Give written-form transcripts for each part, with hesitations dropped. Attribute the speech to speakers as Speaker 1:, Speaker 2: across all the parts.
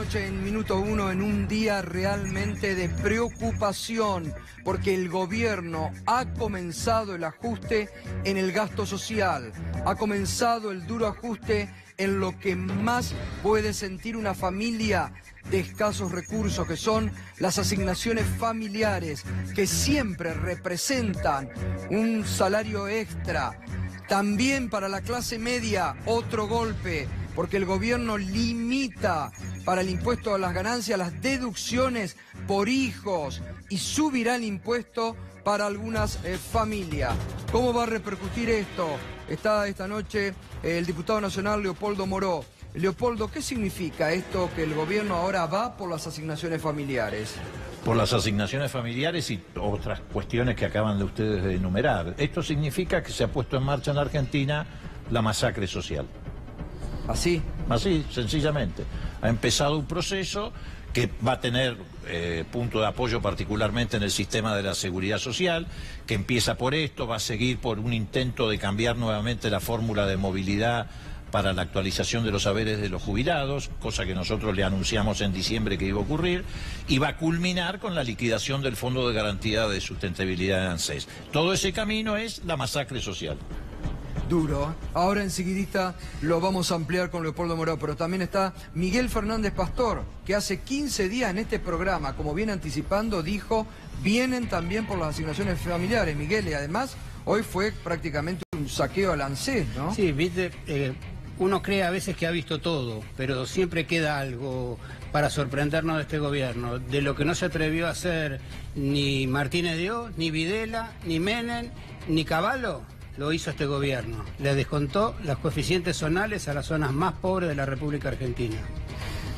Speaker 1: noche en Minuto Uno, en un día realmente de preocupación, porque el gobierno ha comenzado el ajuste en el gasto social, ha comenzado el duro ajuste en lo que más puede sentir una familia de escasos recursos, que son las asignaciones familiares, que siempre representan un salario extra. También para la clase media, otro golpe, porque el gobierno limita para el impuesto a las ganancias las deducciones por hijos y subirá el impuesto para algunas familias. ¿Cómo va a repercutir esto? Está esta noche el diputado nacional Leopoldo Moró. Leopoldo, ¿qué significa esto que el gobierno ahora va por las asignaciones familiares?
Speaker 2: Por las asignaciones familiares y otras cuestiones que acaban de ustedes de enumerar. Esto significa que se ha puesto en marcha en la Argentina la masacre social.
Speaker 1: ¿Así?
Speaker 2: Así, sencillamente. Ha empezado un proceso que va a tener punto de apoyo particularmente en el sistema de la seguridad social, que empieza por esto, va a seguir por un intento de cambiar nuevamente la fórmula de movilidad para la actualización de los saberes de los jubilados, cosa que nosotros le anunciamos en diciembre que iba a ocurrir, y va a culminar con la liquidación del Fondo de Garantía de Sustentabilidad de ANSES. Todo ese camino es la masacre social.
Speaker 1: Duro. Ahora enseguidita lo vamos a ampliar con Leopoldo Moró, pero también está Miguel Fernández Pastor, que hace 15 días en este programa, como viene anticipando, dijo, vienen también por las asignaciones familiares, Miguel, y además hoy fue prácticamente un saqueo al ANSES, ¿no?
Speaker 3: Sí, viste, uno cree a veces que ha visto todo, pero siempre queda algo para sorprendernos de este gobierno, de lo que no se atrevió a hacer ni Martínez de Oz, ni Videla, ni Menem, ni Cavallo. Lo hizo este gobierno. Le descontó los coeficientes zonales a las zonas más pobres de la República Argentina.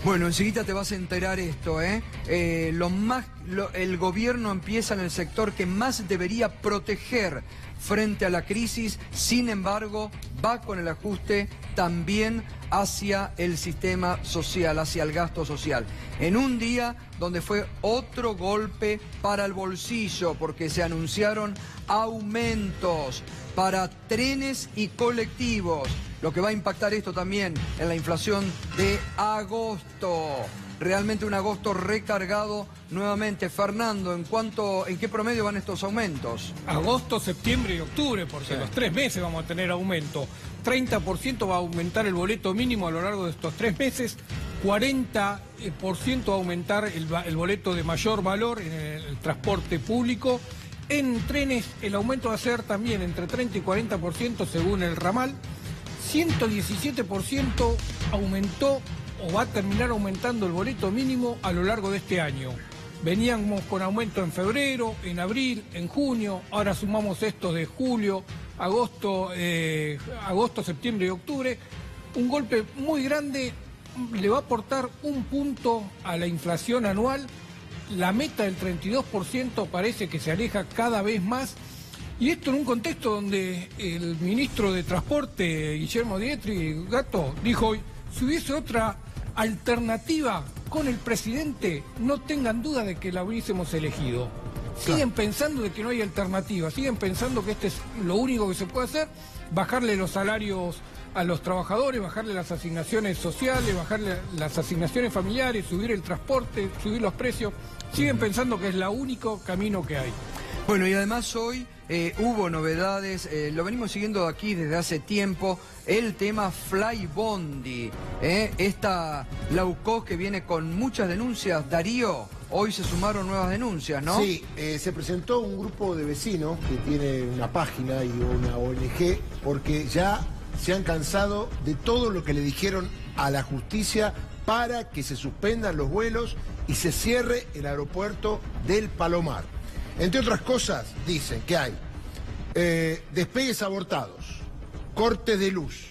Speaker 1: Bueno, enseguida te vas a enterar esto, ¿eh? El gobierno empieza en el sector que más debería proteger frente a la crisis, sin embargo, va con el ajuste también hacia el sistema social, hacia el gasto social. En un día donde fue otro golpe para el bolsillo, porque se anunciaron aumentos para trenes y colectivos, lo que va a impactar esto también en la inflación de agosto. Realmente un agosto recargado nuevamente. Fernando, ¿en qué promedio van estos aumentos?
Speaker 4: Agosto, septiembre y octubre, porque los 3 meses vamos a tener aumento. 30% va a aumentar el boleto mínimo a lo largo de estos 3 meses, 40% va a aumentar el boleto de mayor valor en el transporte público. En trenes el aumento va a ser también entre 30 y 40% según el ramal. 117% aumentó o va a terminar aumentando el boleto mínimo a lo largo de este año. Veníamos con aumento en febrero, en abril, en junio, ahora sumamos estos de julio, agosto, septiembre y octubre. Un golpe muy grande, le va a aportar un punto a la inflación anual. La meta del 32% parece que se aleja cada vez más. Y esto en un contexto donde el ministro de Transporte, Guillermo Dietri, Gato, dijo hoy, si hubiese otra alternativa con el presidente, no tengan duda de que la hubiésemos elegido. Siguen pensando de que no hay alternativa, siguen pensando que este es lo único que se puede hacer, bajarle los salarios a los trabajadores, bajarle las asignaciones sociales, bajarle las asignaciones familiares, subir el transporte, subir los precios. Siguen pensando que es el único camino que hay.
Speaker 1: Bueno, y además hoy hubo novedades, lo venimos siguiendo aquí desde hace tiempo, el tema Flybondi, esta Laucos que viene con muchas denuncias. Darío, hoy se sumaron nuevas denuncias, ¿no?
Speaker 5: Sí, se presentó un grupo de vecinos que tiene una página y una ONG, porque ya se han cansado de todo lo que le dijeron a la justicia para que se suspendan los vuelos y se cierre el aeropuerto del Palomar. Entre otras cosas, dicen que hay despegues abortados, cortes de luz,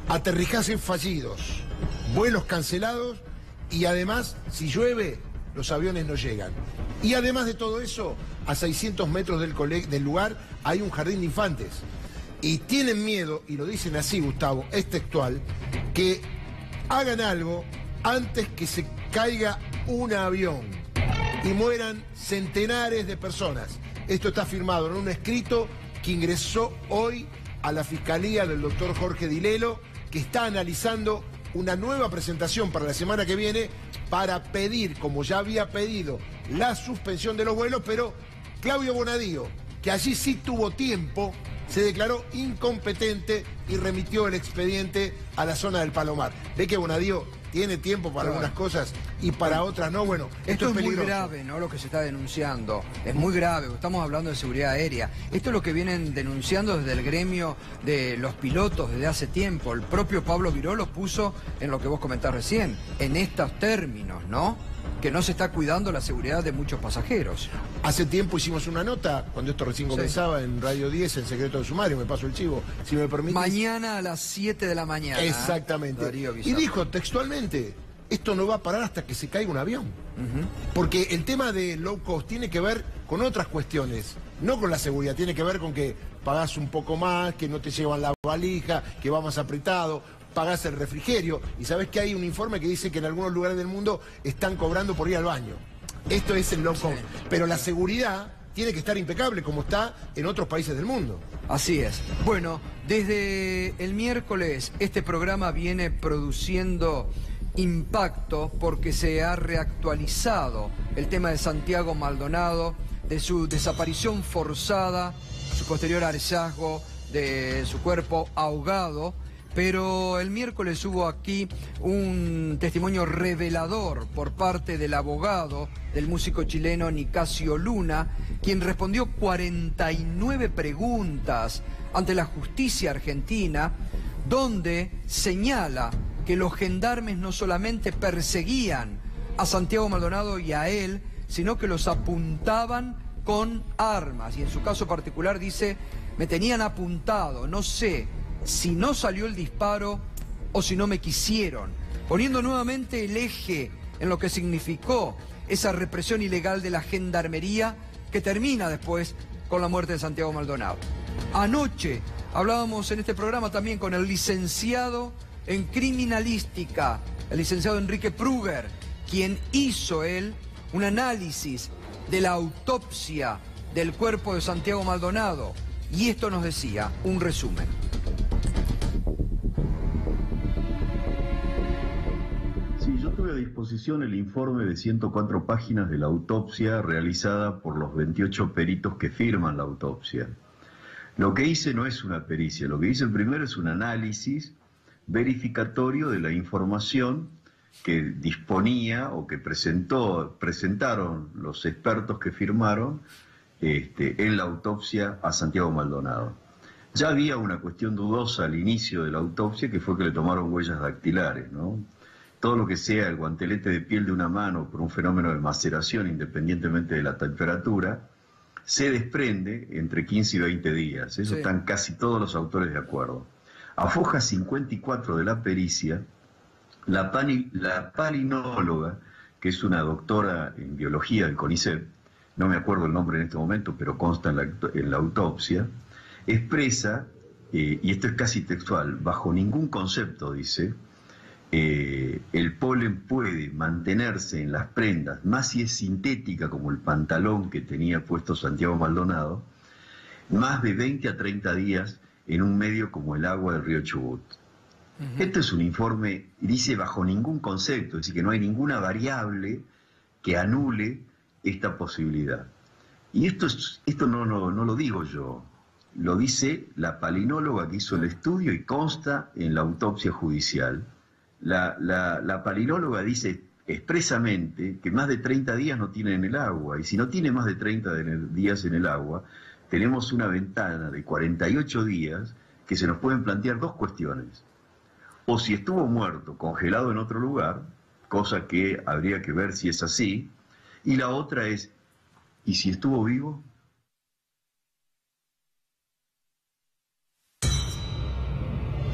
Speaker 5: aterrizajes fallidos, vuelos cancelados y además, si llueve, los aviones no llegan. Y además de todo eso, a 600 metros del lugar hay un jardín de infantes. Y tienen miedo, y lo dicen así, Gustavo, es textual, que hagan algo antes que se caiga un avión y mueran centenares de personas. Esto está firmado en un escrito que ingresó hoy a la Fiscalía del doctor Jorge Dilelo, que está analizando una nueva presentación para la semana que viene para pedir, como ya había pedido, la suspensión de los vuelos, pero Claudio Bonadío, que allí sí tuvo tiempo, se declaró incompetente y remitió el expediente a la zona del Palomar. Ve que Bonadío tiene tiempo para algunas cosas y para otras no. Bueno,
Speaker 1: esto es muy grave, ¿no? Lo que se está denunciando. Es muy grave, estamos hablando de seguridad aérea. Esto es lo que vienen denunciando desde el gremio de los pilotos desde hace tiempo. El propio Pablo Viró lo puso en lo que vos comentás recién, en estos términos, ¿no? Que no se está cuidando la seguridad de muchos pasajeros.
Speaker 5: Hace tiempo hicimos una nota, cuando esto recién comenzaba, en Radio 10, en Secreto de Sumario, me paso el chivo, si me permites.
Speaker 1: Mañana a las 7 de la mañana.
Speaker 5: Exactamente. Y dijo textualmente, esto no va a parar hasta que se caiga un avión. Porque el tema de low cost tiene que ver con otras cuestiones, no con la seguridad, tiene que ver con que pagás un poco más, que no te llevan la valija, que va más apretado, pagás el refrigerio, y sabés que hay un informe que dice que en algunos lugares del mundo están cobrando por ir al baño. Esto es el low cost. Pero la seguridad tiene que estar impecable, como está en otros países del mundo.
Speaker 1: Así es. Bueno, desde el miércoles este programa viene produciendo impacto porque se ha reactualizado el tema de Santiago Maldonado, de su desaparición forzada, su posterior hallazgo de su cuerpo ahogado. Pero el miércoles hubo aquí un testimonio revelador por parte del abogado del músico chileno Nicasio Luna, quien respondió 49 preguntas ante la justicia argentina, donde señala que los gendarmes no solamente perseguían a Santiago Maldonado y a él, sino que los apuntaban con armas. Y en su caso particular dice, me tenían apuntado, no sé si no salió el disparo o si no me quisieron, poniendo nuevamente el eje en lo que significó esa represión ilegal de la gendarmería que termina después con la muerte de Santiago Maldonado. Anoche hablábamos en este programa también con el licenciado en criminalística, el licenciado Enrique Pruger, quien hizo él un análisis de la autopsia del cuerpo de Santiago Maldonado, y esto nos decía, un resumen.
Speaker 6: Sí, yo tuve a disposición el informe de 104 páginas de la autopsia realizada por los 28 peritos que firman la autopsia. Lo que hice no es una pericia, lo que hice primero es un análisis verificatorio de la información que disponía o que presentaron los expertos que firmaron en la autopsia a Santiago Maldonado. Ya había una cuestión dudosa al inicio de la autopsia, que fue que le tomaron huellas dactilares, ¿no? Todo lo que sea el guantelete de piel de una mano por un fenómeno de maceración, independientemente de la temperatura, se desprende entre 15 y 20 días. Eso están casi todos los autores de acuerdo. A foja 54 de la pericia, la palinóloga, que es una doctora en biología del CONICET, no me acuerdo el nombre en este momento, pero consta en la autopsia, expresa, y esto es casi textual, bajo ningún concepto, dice, el polen puede mantenerse en las prendas, más si es sintética como el pantalón que tenía puesto Santiago Maldonado, más de 20 a 30 días en un medio como el agua del río Chubut. Este es un informe, dice bajo ningún concepto, es decir, que no hay ninguna variable que anule esta posibilidad. Y esto no lo digo yo, lo dice la palinóloga que hizo el estudio y consta en la autopsia judicial. La palinóloga dice expresamente que más de 30 días no tiene en el agua, y si no tiene más de 30 días en el agua, tenemos una ventana de 48 días que se nos pueden plantear dos cuestiones. O si estuvo muerto, congelado en otro lugar, cosa que habría que ver si es así, y la otra es, ¿y si estuvo vivo?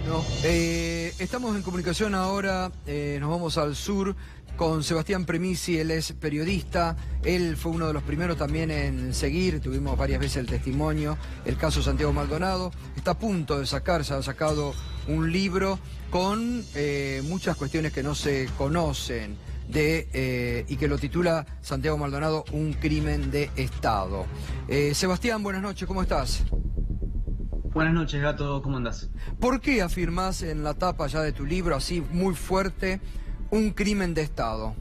Speaker 1: No. Estamos en comunicación ahora, nos vamos al sur con Sebastián Premisi, él es periodista, él fue uno de los primeros también en seguir, tuvimos varias veces el testimonio, el caso Santiago Maldonado, está a punto de sacar, se ha sacado un libro con muchas cuestiones que no se conocen y que lo titula Santiago Maldonado, un crimen de Estado. Sebastián, buenas noches, ¿cómo estás?
Speaker 7: Buenas noches, Gato, ¿cómo andás?
Speaker 1: ¿Por qué afirmás en la tapa ya de tu libro, así muy fuerte, un crimen de Estado?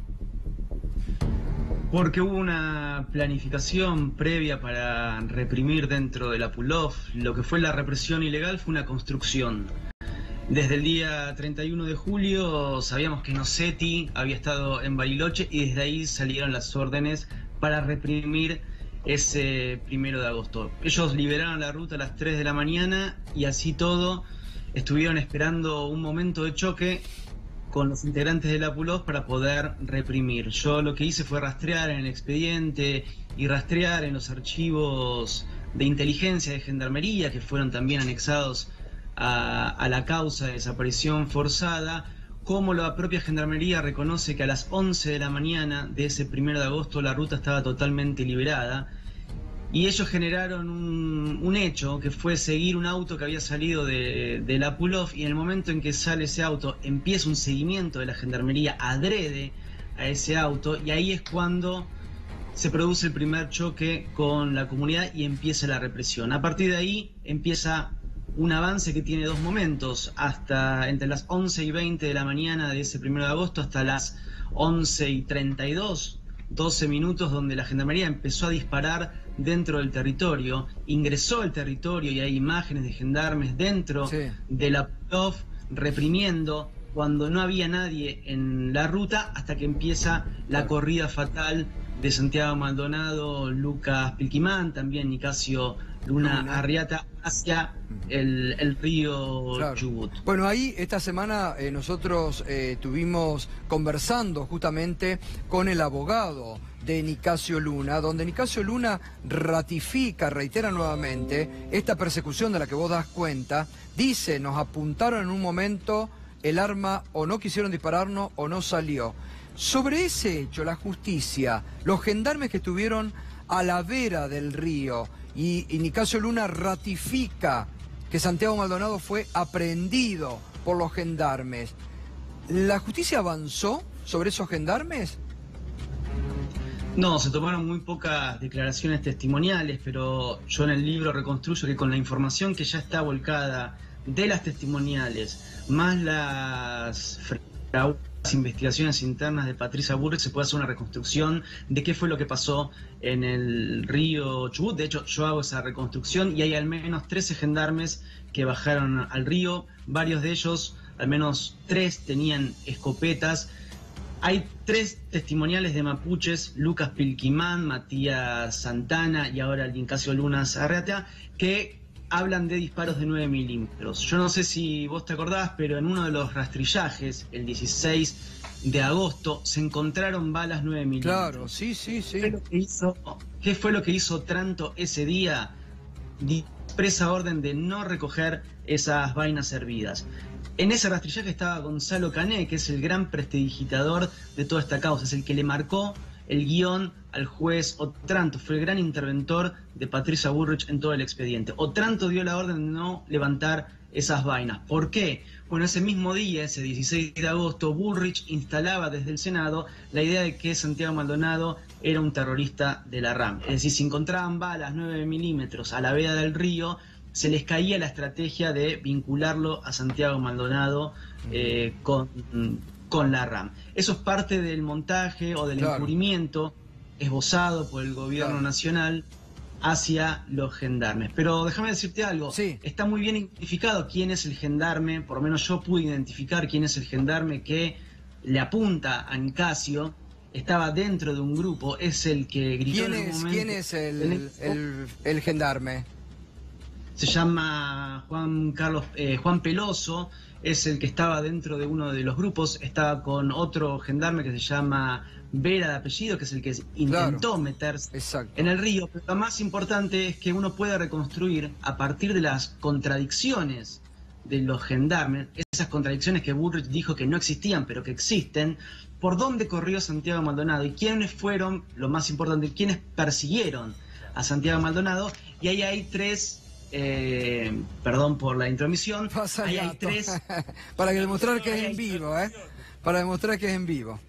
Speaker 7: Porque hubo una planificación previa para reprimir dentro de la Pulov. Lo que fue la represión ilegal fue una construcción. Desde el día 31 de julio sabíamos que Nocetti había estado en Bariloche y desde ahí salieron las órdenes para reprimir ese 1 de agosto. Ellos liberaron la ruta a las 3 de la mañana y así todo estuvieron esperando un momento de choque con los integrantes de la Pulov para poder reprimir. Yo lo que hice fue rastrear en el expediente y rastrear en los archivos de inteligencia de Gendarmería, que fueron también anexados a la causa de desaparición forzada, cómo la propia Gendarmería reconoce que a las 11 de la mañana de ese 1 de agosto la ruta estaba totalmente liberada, y ellos generaron un hecho que fue seguir un auto que había salido de la Pulov, y en el momento en que sale ese auto empieza un seguimiento de la Gendarmería adrede a ese auto, y ahí es cuando se produce el primer choque con la comunidad y empieza la represión. A partir de ahí empieza un avance que tiene dos momentos, hasta entre las 11 y 20 de la mañana de ese 1 de agosto hasta las 11 y 32, 12 minutos, donde la Gendarmería empezó a disparar dentro del territorio, ingresó al territorio y hay imágenes de gendarmes dentro de la Pulov reprimiendo cuando no había nadie en la ruta, hasta que empieza la corrida fatal de Santiago Maldonado, Lucas Pilquimán, también Nicasio Luna Arriata, hacia el río Chubut.
Speaker 1: Bueno, ahí esta semana nosotros estuvimos conversando justamente con el abogado de Nicasio Luna, donde Nicasio Luna ratifica, reitera nuevamente esta persecución de la que vos das cuenta. Dice, nos apuntaron en un momento, el arma o no quisieron dispararnos o no salió. Sobre ese hecho, la justicia, los gendarmes que estuvieron a la vera del río, y Nicasio Luna ratifica que Santiago Maldonado fue aprehendido por los gendarmes. ¿La justicia avanzó sobre esos gendarmes?
Speaker 7: No, se tomaron muy pocas declaraciones testimoniales, pero yo en el libro reconstruyo que con la información que ya está volcada de las testimoniales, más las investigaciones internas de Patricia Bullrich, se puede hacer una reconstrucción de qué fue lo que pasó en el río Chubut. De hecho, yo hago esa reconstrucción y hay al menos 13 gendarmes que bajaron al río. Varios de ellos, al menos 3, tenían escopetas. Hay 3 testimoniales de mapuches, Lucas Pilquimán, Matías Santana y ahora el Nicasio Luna Arriata, que hablan de disparos de 9 milímetros. Yo no sé si vos te acordás, pero en uno de los rastrillajes, el 16 de agosto, se encontraron balas 9 milímetros.
Speaker 1: Claro, sí.
Speaker 7: ¿Qué fue lo que hizo Tranto ese día? Expresa orden de no recoger esas vainas hervidas. En ese rastrillaje estaba Gonzalo Cané, que es el gran prestidigitador de toda esta causa, es el que le marcó el guión al juez Otranto, fue el gran interventor de Patricia Bullrich en todo el expediente. Otranto dio la orden de no levantar esas vainas. ¿Por qué? Bueno, ese mismo día, ese 16 de agosto, Bullrich instalaba desde el Senado la idea de que Santiago Maldonado era un terrorista de la RAM. Es decir, si encontraban balas 9 milímetros a la vera del río, se les caía la estrategia de vincularlo a Santiago Maldonado con la RAM. Eso es parte del montaje o del encubrimiento esbozado por el gobierno nacional hacia los gendarmes. Pero déjame decirte algo, está muy bien identificado quién es el gendarme, por lo menos yo pude identificar quién es el gendarme que le apunta a Nicasio, estaba dentro de un grupo, es el que gritó en un momento.
Speaker 1: ¿Quién es el gendarme?
Speaker 7: Se llama Juan Peloso, es el que estaba dentro de uno de los grupos, estaba con otro gendarme que se llama Vera de apellido, que es el que intentó meterse en el río. Pero lo más importante es que uno pueda reconstruir a partir de las contradicciones de los gendarmes, esas contradicciones que Bullrich dijo que no existían, pero que existen, por dónde corrió Santiago Maldonado y quiénes fueron, lo más importante, quiénes persiguieron a Santiago Maldonado. Y ahí hay 3... perdón por la intromisión. Ahí hay 3.
Speaker 1: Para demostrar que es en vivo, Para demostrar que es en vivo.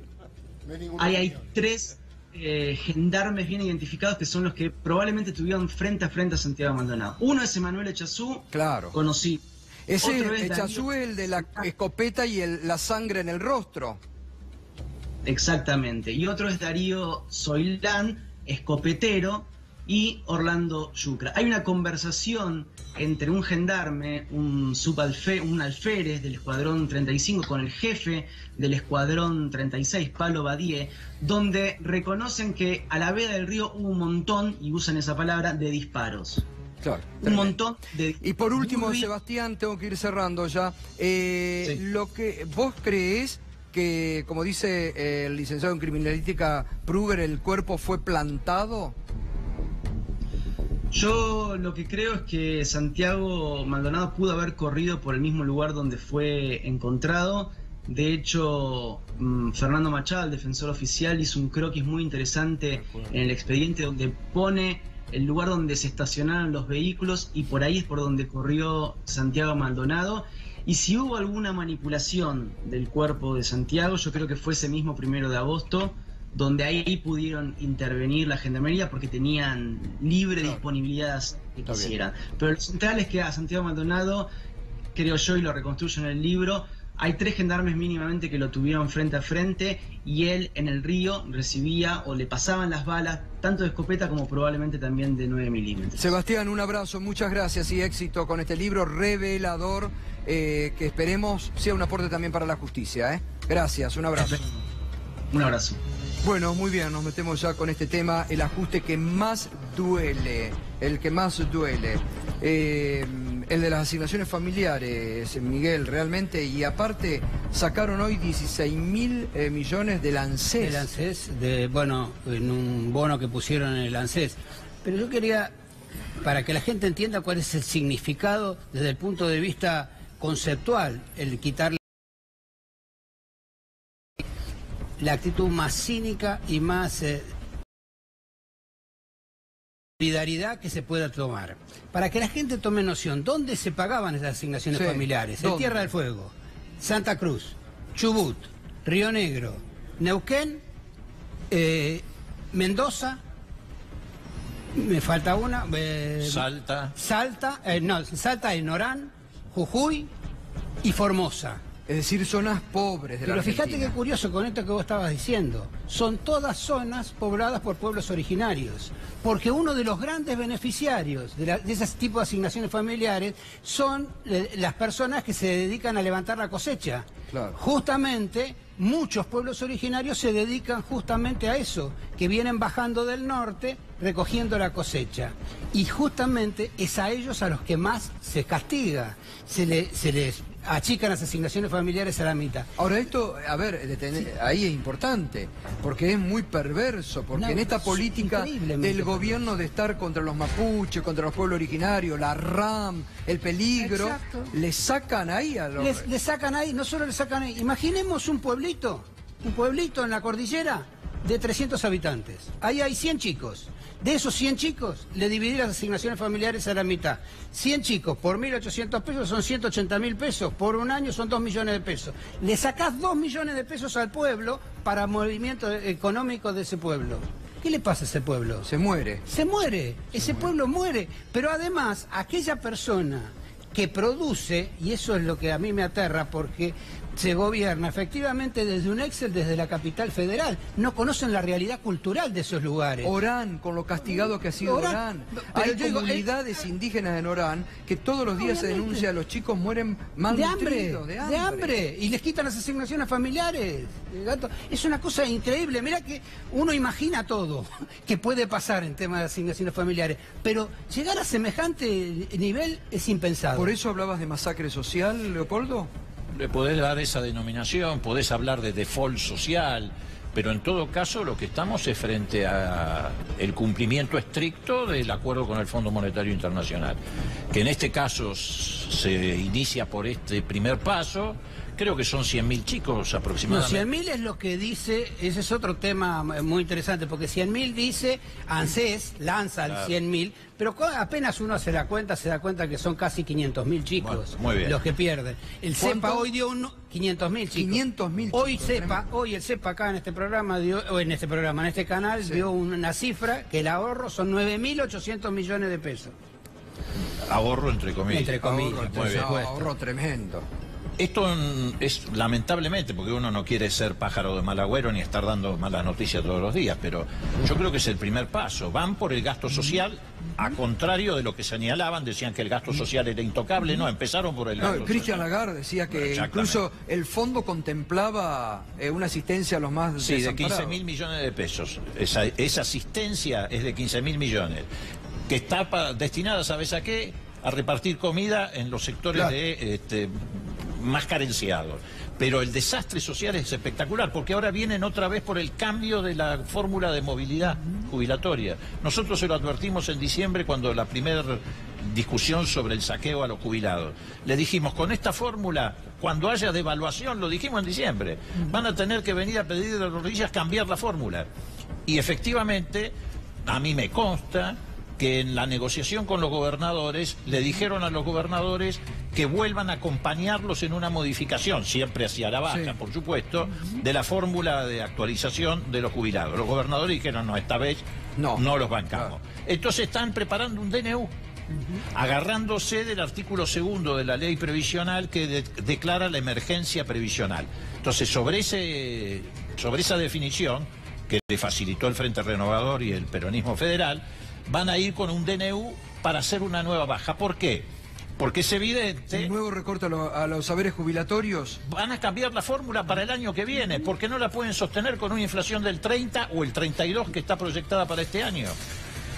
Speaker 7: Ahí hay 3 gendarmes bien identificados que son los que probablemente tuvieron frente a frente a Santiago Maldonado. Uno es Emanuel Echazú,
Speaker 1: claro,
Speaker 7: conocido.
Speaker 1: Ese
Speaker 7: Otro es
Speaker 1: Echazú es el de la escopeta y la sangre en el rostro.
Speaker 7: Exactamente. Y otro es Darío Zoilán, escopetero, y Orlando Yucra. Hay una conversación entre un gendarme, un alférez del Escuadrón 35 con el jefe del Escuadrón 36, Pablo Badie, donde reconocen que a la veda del río hubo un montón, y usan esa palabra, de disparos.
Speaker 1: Claro,
Speaker 7: un montón de...
Speaker 1: Y por último, Sebastián, tengo que ir cerrando ya.
Speaker 7: Sí.
Speaker 1: Lo que vos creés que, como dice el licenciado en criminalística Pruger, el cuerpo fue plantado.
Speaker 7: Yo lo que creo es que Santiago Maldonado pudo haber corrido por el mismo lugar donde fue encontrado. De hecho, Fernando Machado, el defensor oficial, hizo un croquis muy interesante en el expediente donde pone el lugar donde se estacionaron los vehículos y por ahí es por donde corrió Santiago Maldonado. Y si hubo alguna manipulación del cuerpo de Santiago, yo creo que fue ese mismo 1 de agosto, donde ahí pudieron intervenir la gendarmería porque tenían libre disponibilidad que quisieran. Pero lo central es que a Santiago Maldonado, creo yo, y lo reconstruyo en el libro, hay 3 gendarmes mínimamente que lo tuvieron frente a frente y él en el río recibía o le pasaban las balas, tanto de escopeta como probablemente también de 9 milímetros.
Speaker 1: Sebastián, un abrazo, muchas gracias y éxito con este libro revelador que esperemos sea un aporte también para la justicia. Gracias, un abrazo.
Speaker 7: Un abrazo.
Speaker 1: Bueno, muy bien, nos metemos ya con este tema, el ajuste que más duele, el que más duele. El de las asignaciones familiares, Miguel, realmente, y aparte sacaron hoy 16.000 millones del ANSES.
Speaker 3: El ANSES, bueno, en un bono que pusieron en el ANSES. Pero yo quería, para que la gente entienda cuál es el significado desde el punto de vista conceptual, el quitarle la actitud más cínica y más solidaridad que se pueda tomar. Para que la gente tome noción, ¿dónde se pagaban esas asignaciones familiares? ¿Dónde? En Tierra del Fuego, Santa Cruz, Chubut, Río Negro, Neuquén, Mendoza, me falta una, Salta en Orán, Jujuy y Formosa.
Speaker 1: Es decir, zonas pobres de la Argentina.
Speaker 3: Pero fíjate qué curioso con esto que vos estabas diciendo. Son todas zonas pobladas por pueblos originarios. Porque uno de los grandes beneficiarios de ese tipo de asignaciones familiares son las personas que se dedican a levantar la cosecha.
Speaker 1: Claro.
Speaker 3: Justamente, muchos pueblos originarios se dedican justamente a eso, que vienen bajando del norte recogiendo la cosecha. Y justamente es a ellos a los que más se castiga. Se les achican las asignaciones familiares a la mitad.
Speaker 1: Ahora esto, a ver, ahí es importante, porque es muy perverso, porque en esta política del gobierno de estar contra los mapuches, contra los pueblos originarios, la RAM, el peligro, le sacan ahí a los...
Speaker 3: Le sacan ahí, no solo le sacan ahí, imaginemos un pueblito en la cordillera de 300 habitantes, ahí hay 100 chicos. De esos 100 chicos, le dividí las asignaciones familiares a la mitad. 100 chicos por 1.800 pesos son 180.000 pesos. Por un año son 2 millones de pesos. Le sacás 2 millones de pesos al pueblo para movimiento económico de ese pueblo. ¿Qué le pasa a ese pueblo?
Speaker 1: Se muere.
Speaker 3: Se muere. Ese pueblo muere. Pero además, aquella persona que produce, y eso es lo que a mí me aterra, porque se gobierna efectivamente desde un Excel, desde la capital federal. No conocen la realidad cultural de esos lugares.
Speaker 1: Orán, con lo castigado que ha sido Orán. Hay comunidades indígenas en Orán que todos los días se denuncia a los chicos mueren malnutridos, de hambre.
Speaker 3: Y les quitan las asignaciones familiares. Es una cosa increíble. Mira que uno imagina todo que puede pasar en temas de asignaciones familiares, pero llegar a semejante nivel es impensado.
Speaker 1: ¿Por eso hablabas de masacre social, Leopoldo?
Speaker 2: Le podés dar esa denominación, podés hablar de default social, pero en todo caso lo que estamos es frente a el cumplimiento estricto del acuerdo con el Fondo Monetario Internacional, que en este caso se inicia por este primer paso, creo que son 100.000 chicos aproximadamente.
Speaker 3: No, 100.000 es lo que dice, ese es otro tema muy interesante, porque 100.000 dice, ANSES lanza el 100.000, pero apenas uno se da cuenta que son casi 500.000 chicos los que pierden. El CEPA hoy dio 500.000 chicos. 500.000 chicos. Hoy el CEPA acá en este programa, en este canal, dio una cifra que el ahorro son 9.800 millones de pesos.
Speaker 2: Ahorro entre comillas.
Speaker 3: Entre comillas,
Speaker 1: ahorro tremendo.
Speaker 2: Esto es lamentablemente, porque uno no quiere ser pájaro de mal agüero ni estar dando malas noticias todos los días, pero yo creo que es el primer paso. Van por el gasto social, a contrario de lo que señalaban, decían que el gasto social era intocable, no, empezaron por el gasto social.
Speaker 1: Cristian Lagarde decía que incluso el fondo contemplaba una asistencia a los más desamparados.
Speaker 2: De 15.000 millones de pesos. Esa asistencia es de 15.000 millones, que está destinada, ¿sabes a qué? A repartir comida en los sectores más carenciados. Pero el desastre social es espectacular, porque ahora vienen otra vez por el cambio de la fórmula de movilidad jubilatoria. Nosotros se lo advertimos en diciembre cuando la primera discusión sobre el saqueo a los jubilados. Le dijimos, con esta fórmula, cuando haya devaluación, lo dijimos en diciembre, van a tener que venir a pedir de rodillas cambiar la fórmula. Y efectivamente, a mí me consta que en la negociación con los gobernadores le dijeron a los gobernadores que vuelvan a acompañarlos en una modificación, siempre hacia la baja, por supuesto, de la fórmula de actualización de los jubilados. Los gobernadores dijeron, no, esta vez no los bancamos. Entonces están preparando un DNU, agarrándose del artículo 2 de la ley previsional que declara la emergencia previsional. Entonces, sobre esa definición, que le facilitó el Frente Renovador y el peronismo federal, van a ir con un DNU para hacer una nueva baja. ¿Por qué? Porque es evidente...
Speaker 1: ¿El nuevo recorte a los saberes jubilatorios?
Speaker 2: Van a cambiar la fórmula para el año que viene, porque no la pueden sostener con una inflación del 30 o el 32 que está proyectada para este año.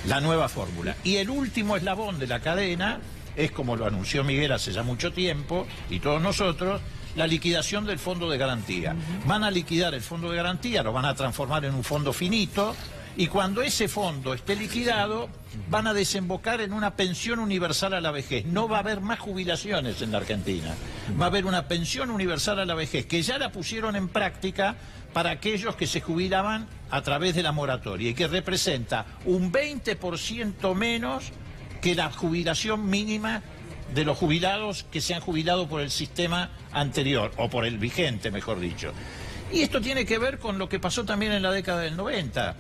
Speaker 2: La nueva fórmula. Y el último eslabón de la cadena es, como lo anunció Miguel hace ya mucho tiempo, y todos nosotros, la liquidación del fondo de garantía. Van a liquidar el fondo de garantía, lo van a transformar en un fondo finito, y cuando ese fondo esté liquidado, van a desembocar en una pensión universal a la vejez. No va a haber más jubilaciones en la Argentina. Va a haber una pensión universal a la vejez, que ya la pusieron en práctica para aquellos que se jubilaban a través de la moratoria, y que representa un 20% menos que la jubilación mínima de los jubilados que se han jubilado por el sistema anterior, o por el vigente, mejor dicho. Y esto tiene que ver con lo que pasó también en la década del 90.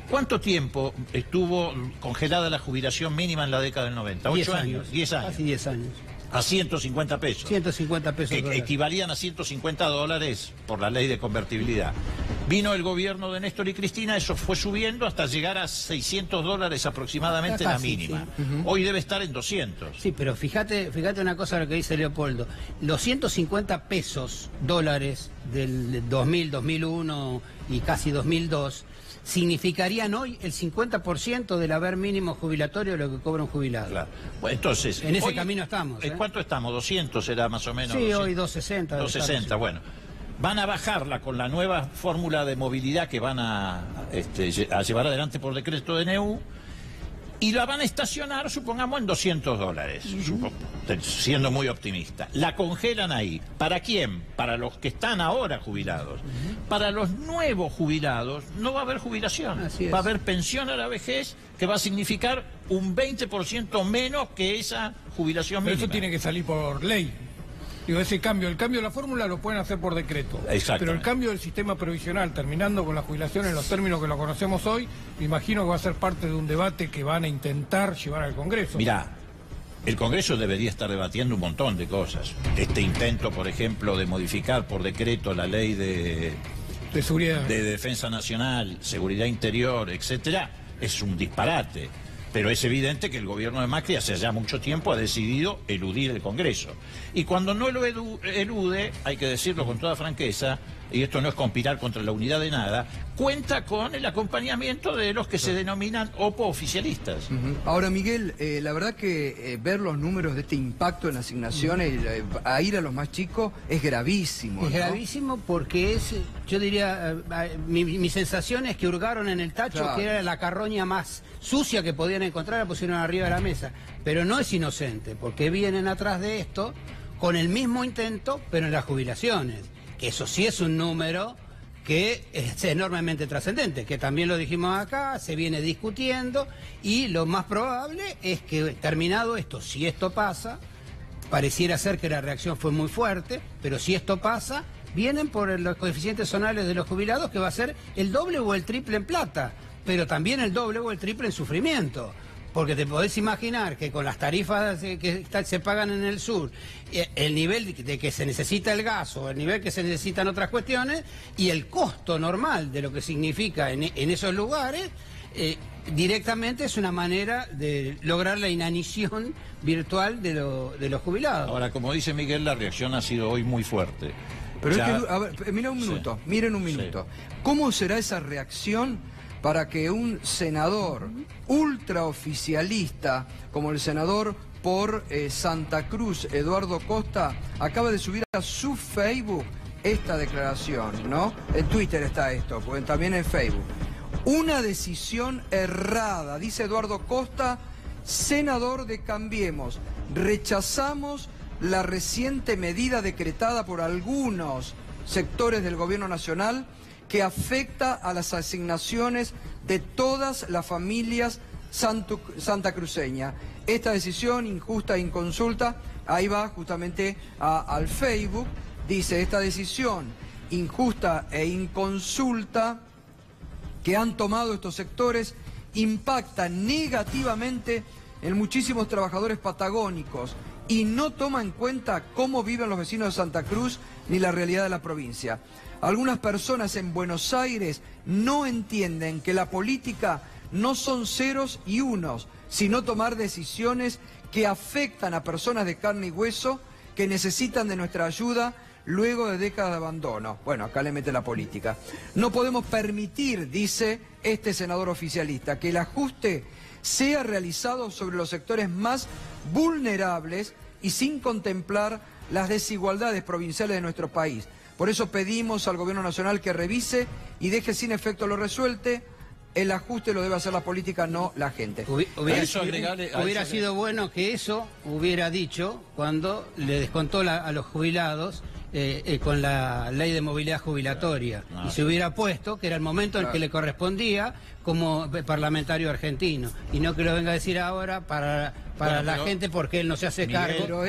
Speaker 2: ¿Cuánto tiempo estuvo congelada la jubilación mínima en la década del 90?
Speaker 3: 8 años.
Speaker 2: 10 años.
Speaker 3: Casi 10 años.
Speaker 2: A 150 pesos.
Speaker 3: 150 pesos.
Speaker 2: Que equivalían a 150 dólares por la ley de convertibilidad. Vino el gobierno de Néstor y Cristina, eso fue subiendo hasta llegar a 600 dólares aproximadamente, casi, la mínima. Sí. Hoy debe estar en 200.
Speaker 3: Sí, pero fíjate una cosa lo que dice Leopoldo. Los 150 pesos dólares del 2000, 2001 y casi 2002 significarían hoy el 50% del haber mínimo jubilatorio de lo que cobra un jubilado.
Speaker 2: Claro. Bueno, entonces,
Speaker 3: en ese camino estamos.
Speaker 2: ¿En cuánto estamos? 200 será más o menos.
Speaker 3: Sí,
Speaker 2: 200.
Speaker 3: hoy 260.
Speaker 2: 260, bueno. Van a bajarla con la nueva fórmula de movilidad que van a llevar adelante por decreto de DNU, y la van a estacionar, supongamos, en 200 dólares, siendo muy optimista. La congelan ahí. ¿Para quién? Para los que están ahora jubilados. Para los nuevos jubilados no va a haber jubilación. Va a haber pensión a la vejez, que va a significar un 20% menos que esa jubilación mínima.
Speaker 4: Pero eso tiene que salir por ley. Digo, el cambio de la fórmula lo pueden hacer por decreto. Pero el cambio del sistema previsional, terminando con la jubilación en los términos que lo conocemos hoy, me imagino que va a ser parte de un debate que van a intentar llevar al Congreso.
Speaker 2: Mirá, el Congreso debería estar debatiendo un montón de cosas. Este intento, por ejemplo, de modificar por decreto la ley de
Speaker 4: seguridad,
Speaker 2: de defensa nacional, seguridad interior, etcétera, es un disparate. Pero es evidente que el gobierno de Macri hace ya mucho tiempo ha decidido eludir el Congreso. Y cuando no lo elude, hay que decirlo con toda franqueza, y esto no es conspirar contra la unidad de nada, cuenta con el acompañamiento de los que se denominan opo-oficialistas.
Speaker 1: Ahora, Miguel, la verdad que ver los números de este impacto en asignaciones a ir a los más chicos es gravísimo.
Speaker 3: Es gravísimo porque es, yo diría, mi sensación es que hurgaron en el tacho, que era la carroña más sucia que podían encontrar, la pusieron arriba de la mesa. Pero no es inocente, porque vienen atrás de esto con el mismo intento, pero en las jubilaciones. Eso sí es un número que es enormemente trascendente, que también lo dijimos acá, se viene discutiendo, y lo más probable es que, terminado esto, si esto pasa, pareciera ser que la reacción fue muy fuerte, pero si esto pasa, vienen por los coeficientes zonales de los jubilados, que va a ser el doble o el triple en plata, pero también el doble o el triple en sufrimiento. Porque te podés imaginar que con las tarifas que se pagan en el sur, el nivel de que se necesita el gas o el nivel que se necesitan otras cuestiones, y el costo normal de lo que significa en esos lugares, directamente es una manera de lograr la inanición virtual de los jubilados.
Speaker 2: Ahora, como dice Miguel, la reacción ha sido hoy muy fuerte.
Speaker 1: Pero
Speaker 2: ya...
Speaker 1: es que, a ver, miren un minuto,
Speaker 2: sí.
Speaker 1: miren un minuto. Sí. ¿Cómo será esa reacción para que un senador ultraoficialista como el senador por Santa Cruz, Eduardo Costa, acaba de subir a su Facebook esta declaración, ¿no? En Twitter está esto, pues también en Facebook. Una decisión errada, dice Eduardo Costa, senador de Cambiemos. Rechazamos la reciente medida decretada por algunos sectores del gobierno nacional que afecta a las asignaciones de todas las familias santacruceñas. Esta decisión injusta e inconsulta, ahí va justamente al Facebook, dice: esta decisión injusta e inconsulta que han tomado estos sectores impacta negativamente en muchísimos trabajadores patagónicos y no toma en cuenta cómo viven los vecinos de Santa Cruz ni la realidad de la provincia. Algunas personas en Buenos Aires no entienden que la política no son ceros y unos, sino tomar decisiones que afectan a personas de carne y hueso que necesitan de nuestra ayuda luego de décadas de abandono. Bueno, acá le mete la política. No podemos permitir, dice este senador oficialista, que el ajuste sea realizado sobre los sectores más vulnerables y sin contemplar las desigualdades provinciales de nuestro país. Por eso pedimos al Gobierno Nacional que revise y deje sin efecto lo resuelto. El ajuste lo debe hacer la política, no la gente.
Speaker 3: Hubiera sido bueno que eso hubiera dicho cuando le descontó a los jubilados con la ley de movilidad jubilatoria. Y se hubiera puesto que era el momento en que le correspondía como parlamentario argentino. Y no que lo venga a decir ahora para la gente, porque él no se hace cargo.
Speaker 2: Pero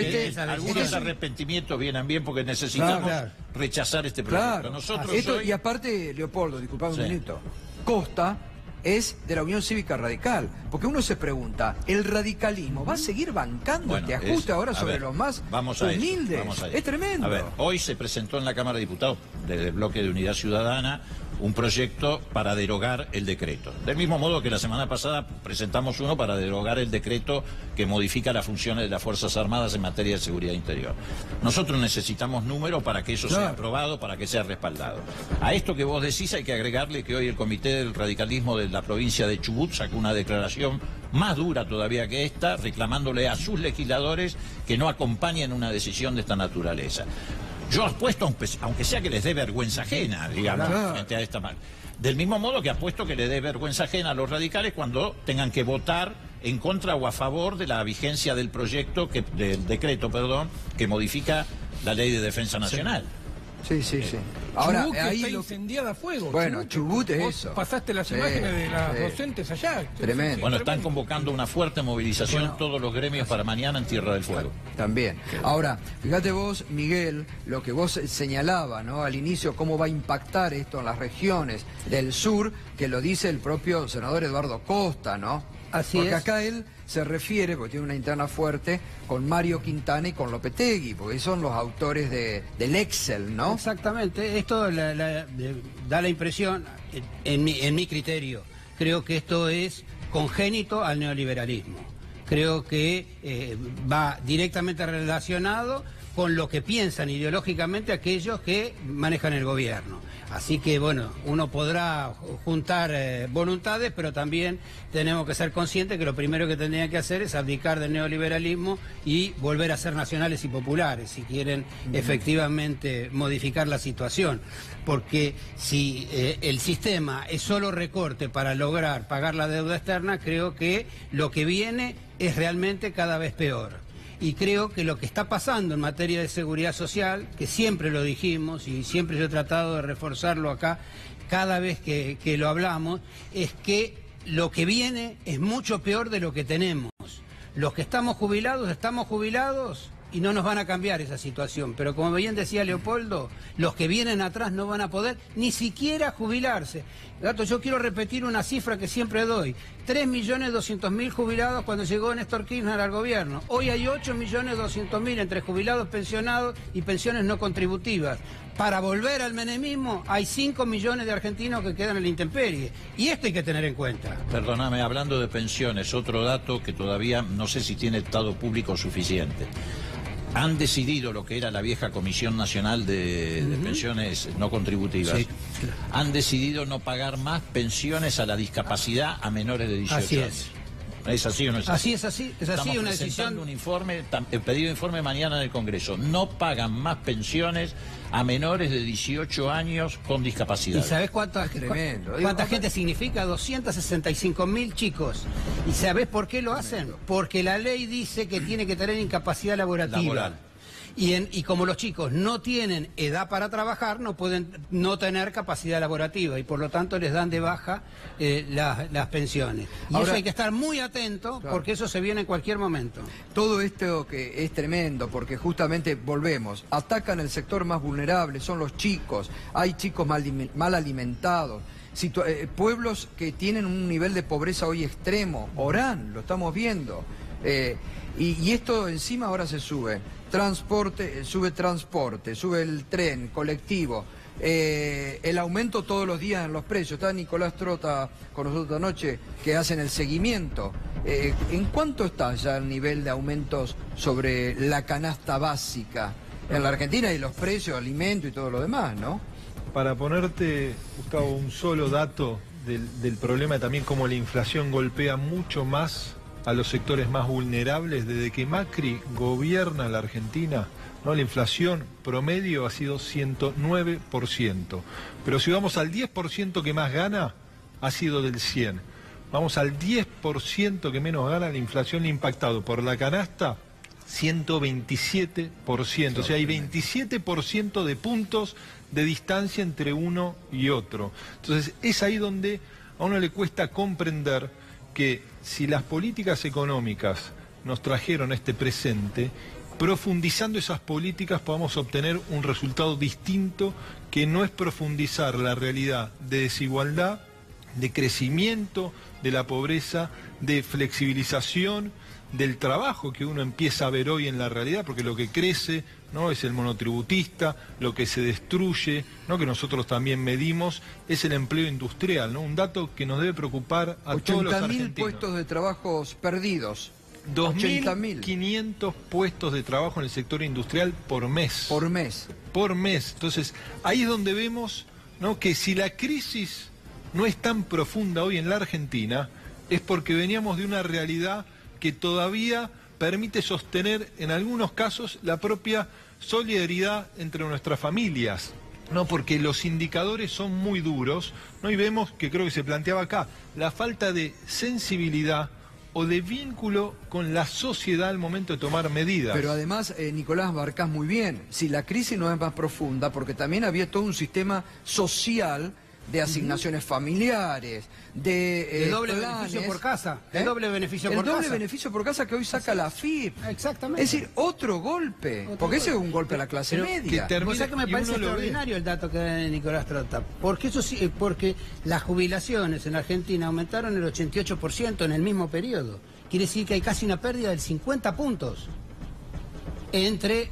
Speaker 2: algunos arrepentimientos vienen bien porque necesitamos rechazar este proyecto.
Speaker 1: Claro.
Speaker 2: Nosotros
Speaker 1: Y aparte, Leopoldo, disculpame un minuto, Costa es de la Unión Cívica Radical, porque uno se pregunta, ¿el radicalismo va a seguir bancando este ajuste ahora sobre los más humildes? Es tremendo.
Speaker 2: A ver, hoy se presentó en la Cámara de Diputados, desde el bloque de Unidad Ciudadana, un proyecto para derogar el decreto. Del mismo modo que la semana pasada presentamos uno para derogar el decreto que modifica las funciones de las Fuerzas Armadas en materia de seguridad interior. Nosotros necesitamos números para que eso sea aprobado, para que sea respaldado. A esto que vos decís hay que agregarle que hoy el Comité del Radicalismo de la provincia de Chubut sacó una declaración más dura todavía que esta, reclamándole a sus legisladores que no acompañen una decisión de esta naturaleza. Yo apuesto, aunque sea que les dé vergüenza ajena, digamos, frente a esta mal. Del mismo modo que apuesto que le dé vergüenza ajena a los radicales cuando tengan que votar en contra o a favor de la vigencia del proyecto, del decreto, que modifica la Ley de Defensa Nacional.
Speaker 1: Sí. Ahora,
Speaker 4: Chubut
Speaker 1: ahí
Speaker 4: está incendiada a fuego.
Speaker 1: Bueno, Chubut es eso.
Speaker 4: Pasaste las imágenes de las docentes allá.
Speaker 1: Tremendo.
Speaker 2: Bueno, están convocando una fuerte movilización todos los gremios para mañana en Tierra del Fuego.
Speaker 1: También. Ahora, fíjate vos, Miguel, lo que vos señalabas, ¿no? Al inicio, cómo va a impactar esto en las regiones del sur, que lo dice el propio senador Eduardo Costa, ¿no? Porque acá él se refiere, porque tiene una interna fuerte, con Mario Quintana y con Lopetegui, porque son los autores del Excel, ¿no?
Speaker 3: Exactamente. Esto da la impresión, en mi criterio, creo que esto es congénito al neoliberalismo. Creo que va directamente relacionado con lo que piensan ideológicamente aquellos que manejan el gobierno. Así que, bueno, uno podrá juntar voluntades, pero también tenemos que ser conscientes que lo primero que tendrían que hacer es abdicar del neoliberalismo y volver a ser nacionales y populares, si quieren efectivamente modificar la situación. Porque si el sistema es solo recorte para lograr pagar la deuda externa, creo que lo que viene es realmente cada vez peor. y creo que lo que está pasando en materia de seguridad social, que siempre lo dijimos y siempre yo he tratado de reforzarlo acá cada vez que lo hablamos, es que lo que viene es mucho peor de lo que tenemos. Los que estamos jubilados y no nos van a cambiar esa situación. Pero como bien decía Leopoldo, los que vienen atrás no van a poder ni siquiera jubilarse. Gato, yo quiero repetir una cifra que siempre doy. 3.200.000 jubilados cuando llegó Néstor Kirchner al gobierno. Hoy hay 8.200.000 entre jubilados, pensionados y pensiones no contributivas. Para volver al menemismo hay 5 millones de argentinos que quedan en la intemperie. Y esto hay que tener en cuenta.
Speaker 2: Perdóname, hablando de pensiones, otro dato que todavía no sé si tiene estado público suficiente. Han decidido lo que era la vieja Comisión Nacional de Pensiones no contributivas. Sí. Han decidido no pagar más pensiones a la discapacidad a menores de 18
Speaker 3: Así
Speaker 2: años. ¿Es así o no es así?
Speaker 3: Es así,
Speaker 2: Estamos
Speaker 3: una
Speaker 2: presentando
Speaker 3: decisión.
Speaker 2: un informe, el pedido de informe mañana en el Congreso. No pagan más pensiones a menores de 18 años con discapacidad.
Speaker 3: ¿Y sabés cuánta gente significa? 265.000 chicos. ¿Y sabés por qué lo hacen? Porque la ley dice que tiene que tener incapacidad laboral. Y como los chicos no tienen edad para trabajar, no pueden no tener capacidad laborativa y por lo tanto les dan de baja las pensiones. Y ahora, eso hay que estar muy atento, claro, porque eso se viene en cualquier momento.
Speaker 1: Todo esto que es tremendo, porque justamente volvemos, atacan el sector más vulnerable, son los chicos, hay chicos mal alimentados. Pueblos que tienen un nivel de pobreza hoy extremo, Orán, lo estamos viendo. Y esto encima ahora se sube. Sube el tren, colectivo, el aumento todos los días en los precios. Está Nicolás Trota con nosotros anoche, que hacen el seguimiento. ¿En cuánto está ya el nivel de aumentos sobre la canasta básica en la Argentina y los precios, alimentos y todo lo demás, no?
Speaker 8: Para ponerte, Gustavo, un solo dato del problema, también cómo la inflación golpea mucho más a los sectores más vulnerables. Desde que Macri gobierna la Argentina, ¿no? La inflación promedio ha sido 109%. Pero si vamos al 10% que más gana, ha sido del 100%. Vamos al 10% que menos gana, la inflación le ha impactado por la canasta 127%. O sea, hay 27% de puntos de distancia entre uno y otro. Entonces, es ahí donde a uno le cuesta comprender que si las políticas económicas nos trajeron este presente, profundizando esas políticas podamos obtener un resultado distinto, que no es profundizar la realidad de desigualdad, de crecimiento de la pobreza, de flexibilización del trabajo que uno empieza a ver hoy en la realidad, porque lo que crece, ¿no?, es el monotributista, lo que se destruye, ¿no?, que nosotros también medimos, es el empleo industrial, ¿no? Un dato que nos debe preocupar a todos los argentinos.
Speaker 1: 80.000 puestos de trabajo perdidos.
Speaker 8: 2.500 puestos de trabajo en el sector industrial por mes.
Speaker 1: Por mes.
Speaker 8: Por mes. Entonces, ahí es donde vemos, ¿no?, que si la crisis no es tan profunda hoy en la Argentina, es porque veníamos de una realidad que todavía permite sostener en algunos casos la propia solidaridad entre nuestras familias, ¿no? Porque los indicadores son muy duros, ¿no? Y vemos, que creo que se planteaba acá, la falta de sensibilidad o de vínculo con la sociedad al momento de tomar medidas.
Speaker 1: Pero además, Nicolás, marcás muy bien, si la crisis no es más profunda, porque también había todo un sistema social de asignaciones familiares, de
Speaker 3: doble
Speaker 1: planes,
Speaker 3: beneficio por casa, de doble beneficio por casa.
Speaker 1: El doble beneficio por casa que hoy saca la AFIP.
Speaker 3: Exactamente.
Speaker 1: Es decir, otro golpe, porque ese es un golpe a la clase media.
Speaker 3: O sea que me parece extraordinario el dato que da Nicolás Trota, porque eso sí, porque las jubilaciones en Argentina aumentaron el 88% en el mismo periodo. Quiere decir que hay casi una pérdida del 50 puntos entre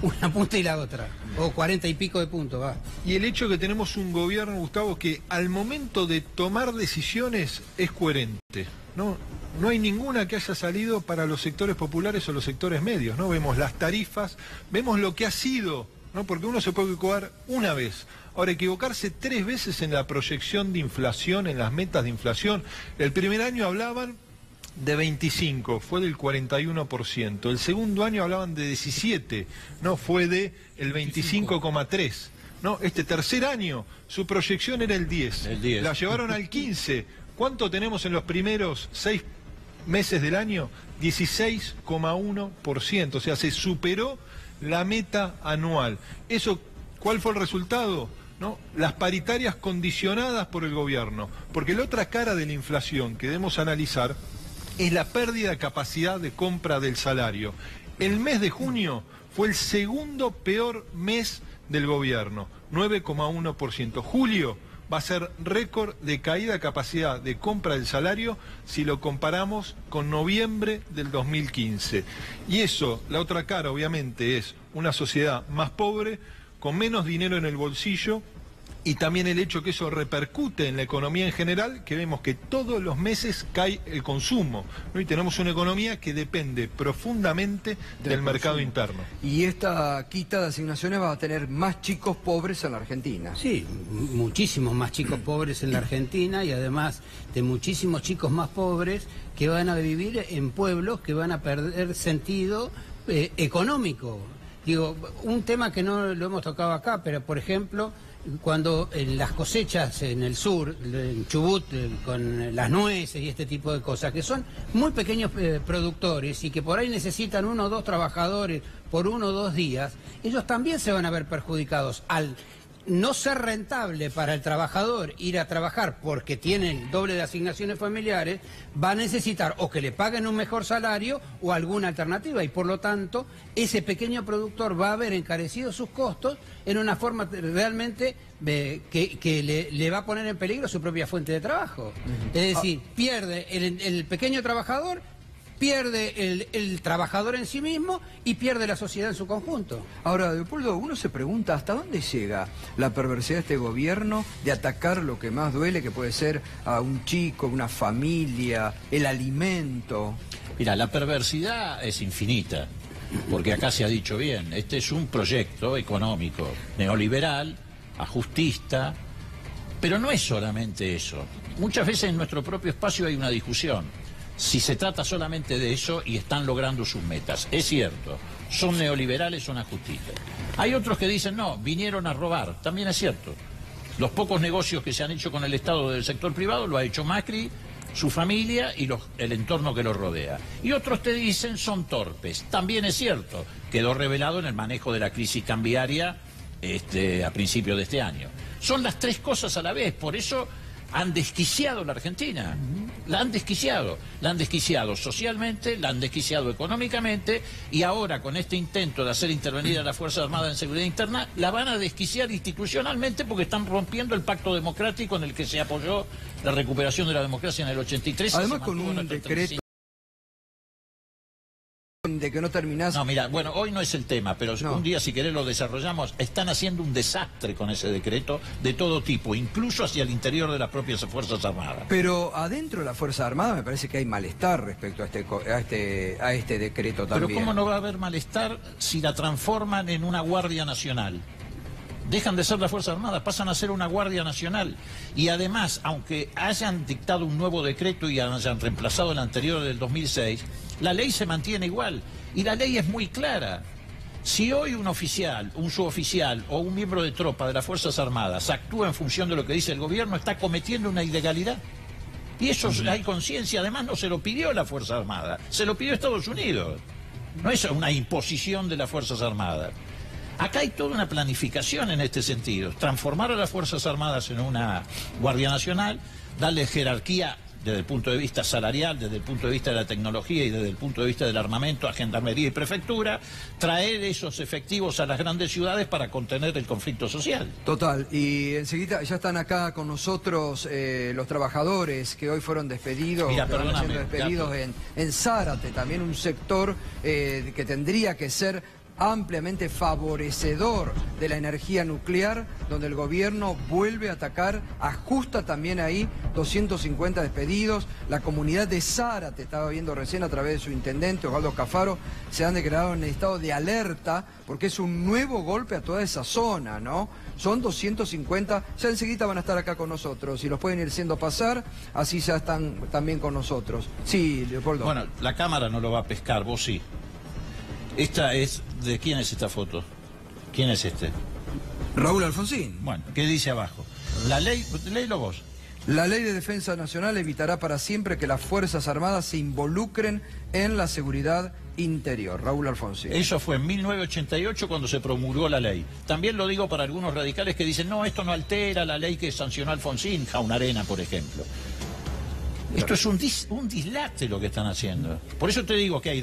Speaker 3: una punta y la otra, o 40 y pico de puntos, va.
Speaker 8: Y el hecho de que tenemos un gobierno, Gustavo, que al momento de tomar decisiones es coherente, ¿no? No hay ninguna que haya salido para los sectores populares o los sectores medios, ¿no? Vemos las tarifas, vemos lo que ha sido, ¿no? Porque uno se puede equivocar una vez. Ahora, equivocarse 3 veces en la proyección de inflación, en las metas de inflación. El primer año hablaban de 25, fue del 41%. El segundo año hablaban de 17, no, fue de el 25,3. No, este tercer año su proyección era el 10.
Speaker 2: El 10.
Speaker 8: La llevaron al 15. ¿Cuánto tenemos en los primeros 6 meses del año? 16,1%, o sea, se superó la meta anual. Eso, ¿cuál fue el resultado? ¿No? Las paritarias condicionadas por el gobierno, porque la otra cara de la inflación que debemos analizar es la pérdida de capacidad de compra del salario. El mes de junio fue el segundo peor mes del gobierno, 9,1%. Julio va a ser récord de caída de capacidad de compra del salario si lo comparamos con noviembre del 2015. Y eso, la otra cara obviamente, es una sociedad más pobre, con menos dinero en el bolsillo, y también el hecho que eso repercute en la economía en general, que vemos que todos los meses cae el consumo, ¿no? Y tenemos una economía que depende profundamente del mercado interno.
Speaker 1: Y esta quita de asignaciones va a tener más chicos pobres en la Argentina.
Speaker 3: Sí, muchísimos más chicos pobres en la Argentina, y además de muchísimos chicos más pobres que van a vivir en pueblos que van a perder sentido económico. Digo, un tema que no lo hemos tocado acá, pero por ejemplo, cuando en las cosechas en el sur, en Chubut, con las nueces y este tipo de cosas, que son muy pequeños productores y que por ahí necesitan 1 o 2 trabajadores por 1 o 2 días, ellos también se van a ver perjudicados al no ser rentable para el trabajador ir a trabajar porque tiene el doble de asignaciones familiares, va a necesitar o que le paguen un mejor salario o alguna alternativa, y por lo tanto ese pequeño productor va a ver encarecidos sus costos en una forma realmente que le va a poner en peligro su propia fuente de trabajo. Es decir, pierde el pequeño trabajador, pierde el trabajador en sí mismo y pierde la sociedad en su conjunto.
Speaker 1: Ahora, Leopoldo, uno se pregunta hasta dónde llega la perversidad de este gobierno de atacar lo que más duele, que puede ser a un chico, una familia, el alimento.
Speaker 2: Mira, la perversidad es infinita, porque acá se ha dicho bien, este es un proyecto económico neoliberal, ajustista, pero no es solamente eso. Muchas veces en nuestro propio espacio hay una discusión. Si se trata solamente de eso y están logrando sus metas. Es cierto, son neoliberales, son ajustistas. Hay otros que dicen, no, vinieron a robar. También es cierto. Los pocos negocios que se han hecho con el Estado del sector privado lo ha hecho Macri, su familia y el entorno que los rodea. Y otros te dicen, son torpes. También es cierto. Quedó revelado en el manejo de la crisis cambiaria a principios de este año. Son las tres cosas a la vez, por eso han desquiciado la Argentina, la han desquiciado socialmente, la han desquiciado económicamente, y ahora con este intento de hacer intervenir a las Fuerzas Armadas en seguridad interna, la van a desquiciar institucionalmente porque están rompiendo el pacto democrático en el que se apoyó la recuperación de la democracia en el 83.
Speaker 1: Además con un decreto de que no terminás...
Speaker 2: No, mira, bueno, hoy no es el tema, pero no. Un día, si querés, lo desarrollamos. Están haciendo un desastre con ese decreto de todo tipo, incluso hacia el interior de las propias Fuerzas Armadas.
Speaker 1: Pero adentro de las Fuerzas Armadas me parece que hay malestar respecto a este decreto también.
Speaker 2: Pero ¿cómo no va a haber malestar si la transforman en una Guardia Nacional? Dejan de ser las Fuerzas Armadas, pasan a ser una Guardia Nacional. Y además, aunque hayan dictado un nuevo decreto y hayan reemplazado el anterior del 2006, la ley se mantiene igual. Y la ley es muy clara. Si hoy un oficial, un suboficial o un miembro de tropa de las Fuerzas Armadas actúa en función de lo que dice el gobierno, está cometiendo una ilegalidad. Y eso hay conciencia. Además, no se lo pidió la Fuerza Armada, se lo pidió Estados Unidos. No es una imposición de las Fuerzas Armadas. Acá hay toda una planificación en este sentido. Transformar a las Fuerzas Armadas en una Guardia Nacional, darle jerarquía desde el punto de vista salarial, desde el punto de vista de la tecnología y desde el punto de vista del armamento a Gendarmería y Prefectura, traer esos efectivos a las grandes ciudades para contener el conflicto social.
Speaker 1: Total, y enseguida ya están acá con nosotros los trabajadores que hoy fueron despedidos,
Speaker 2: Mira,
Speaker 1: que van siendo despedidos en Zárate, también un sector que tendría que ser ampliamente favorecedor de la energía nuclear, donde el gobierno vuelve a atacar, ajusta también ahí 250 despedidos. La comunidad de Zárate, estaba viendo recién a través de su intendente, Osvaldo Cafaro, se han declarado en estado de alerta, porque es un nuevo golpe a toda esa zona, ¿no? Son 250, ya enseguida van a estar acá con nosotros, y los pueden ir haciendo pasar, así ya están también con nosotros. Sí, Leopoldo.
Speaker 2: Bueno, la cámara no lo va a pescar, vos sí. Esta es... ¿De quién es esta foto? ¿Quién es este?
Speaker 1: Raúl Alfonsín.
Speaker 2: Bueno, ¿qué dice abajo? La ley, léelo vos.
Speaker 1: La Ley de Defensa Nacional evitará para siempre que las Fuerzas Armadas se involucren en la seguridad interior. Raúl Alfonsín.
Speaker 2: Eso fue en 1988 cuando se promulgó la ley. También lo digo para algunos radicales que dicen, no, esto no altera la ley que sancionó Alfonsín, Jaunarena, por ejemplo. Esto es un dislate lo que están haciendo. Por eso te digo que hay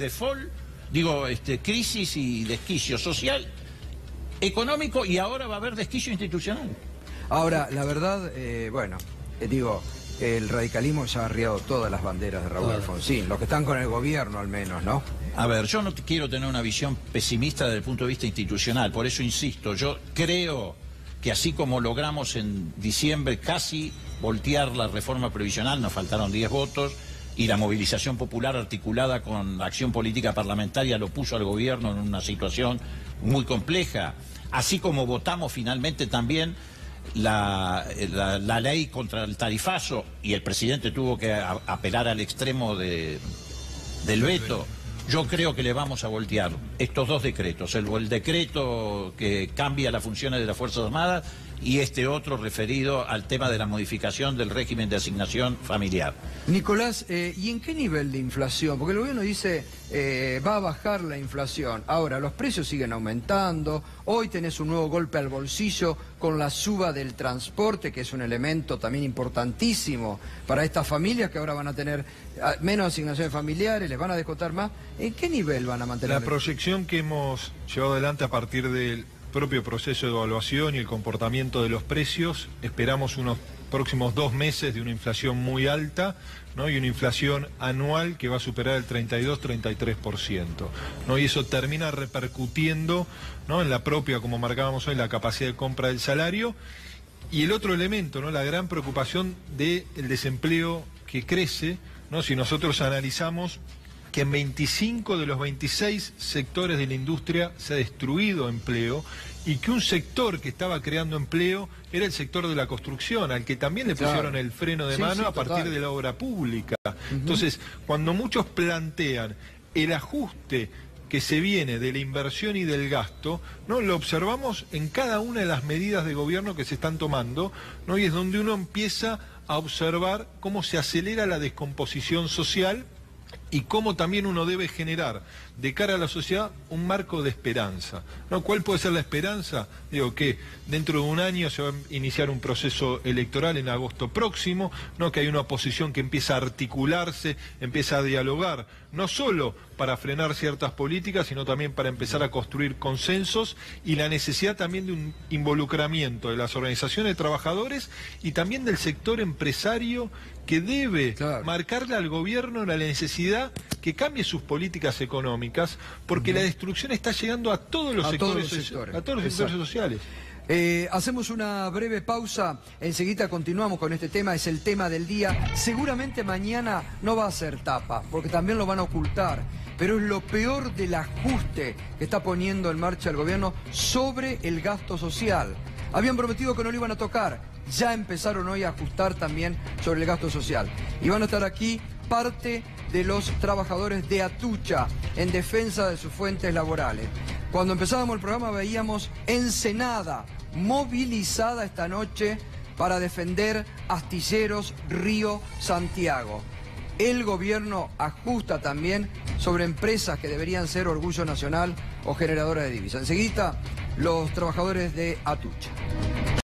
Speaker 2: crisis y desquicio social, económico, y ahora va a haber desquicio institucional.
Speaker 1: Ahora, la verdad, el radicalismo ya ha arriado todas las banderas de Raúl Alfonsín, los que están con el gobierno al menos, ¿no?
Speaker 2: A ver, yo no quiero tener una visión pesimista desde el punto de vista institucional, por eso insisto, yo creo que así como logramos en diciembre casi voltear la reforma previsional, nos faltaron 10 votos, y la movilización popular articulada con la acción política parlamentaria lo puso al gobierno en una situación muy compleja, así como votamos finalmente también la ley contra el tarifazo, y el presidente tuvo que apelar al extremo del veto. Yo creo que le vamos a voltear estos dos decretos, el decreto que cambia las funciones de las Fuerzas Armadas y este otro referido al tema de la modificación del régimen de asignación familiar.
Speaker 1: Nicolás, ¿y en qué nivel de inflación? Porque el gobierno dice va a bajar la inflación. Ahora, los precios siguen aumentando. Hoy tenés un nuevo golpe al bolsillo con la suba del transporte, que es un elemento también importantísimo para estas familias que ahora van a tener menos asignaciones familiares, les van a descontar más. ¿En qué nivel van a mantener?
Speaker 8: La proyección que hemos llevado adelante a partir del propio proceso de evaluación y el comportamiento de los precios, esperamos unos próximos 2 meses de una inflación muy alta, ¿no? Y una inflación anual que va a superar el 32-33%, ¿no? Y eso termina repercutiendo, ¿no?, en la propia, como marcábamos hoy, la capacidad de compra del salario. Y el otro elemento, ¿no?, la gran preocupación del desempleo que crece, ¿no? Si nosotros analizamos que en 25 de los 26 sectores de la industria se ha destruido empleo, y que un sector que estaba creando empleo era el sector de la construcción, al que también le pusieron el freno de mano a partir de la obra pública. Entonces, cuando muchos plantean el ajuste que se viene de la inversión y del gasto, ¿no?, lo observamos en cada una de las medidas de gobierno que se están tomando, ¿no? Y es donde uno empieza a observar cómo se acelera la descomposición social y cómo también uno debe generar de cara a la sociedad un marco de esperanza, ¿no? ¿Cuál puede ser la esperanza? Digo que dentro de un año se va a iniciar un proceso electoral en agosto próximo, ¿no?, que hay una oposición que empieza a articularse, empieza a dialogar, no solo para frenar ciertas políticas, sino también para empezar a construir consensos, y la necesidad también de un involucramiento de las organizaciones de trabajadores y también del sector empresario, que debe marcarle al gobierno la necesidad que cambie sus políticas económicas, porque la destrucción está llegando a todos los sectores sociales.
Speaker 1: Hacemos una breve pausa, enseguida continuamos con este tema, es el tema del día. Seguramente mañana no va a ser tapa, porque también lo van a ocultar, pero es lo peor del ajuste que está poniendo en marcha el gobierno sobre el gasto social. Habían prometido que no lo iban a tocar, ya empezaron hoy a ajustar también sobre el gasto social. Y van a estar aquí parte de los trabajadores de Atucha en defensa de sus fuentes laborales. Cuando empezábamos el programa veíamos Ensenada movilizada esta noche para defender Astilleros Río Santiago. El gobierno ajusta también sobre empresas que deberían ser orgullo nacional o generadoras de divisas. Enseguida, los trabajadores de Atucha.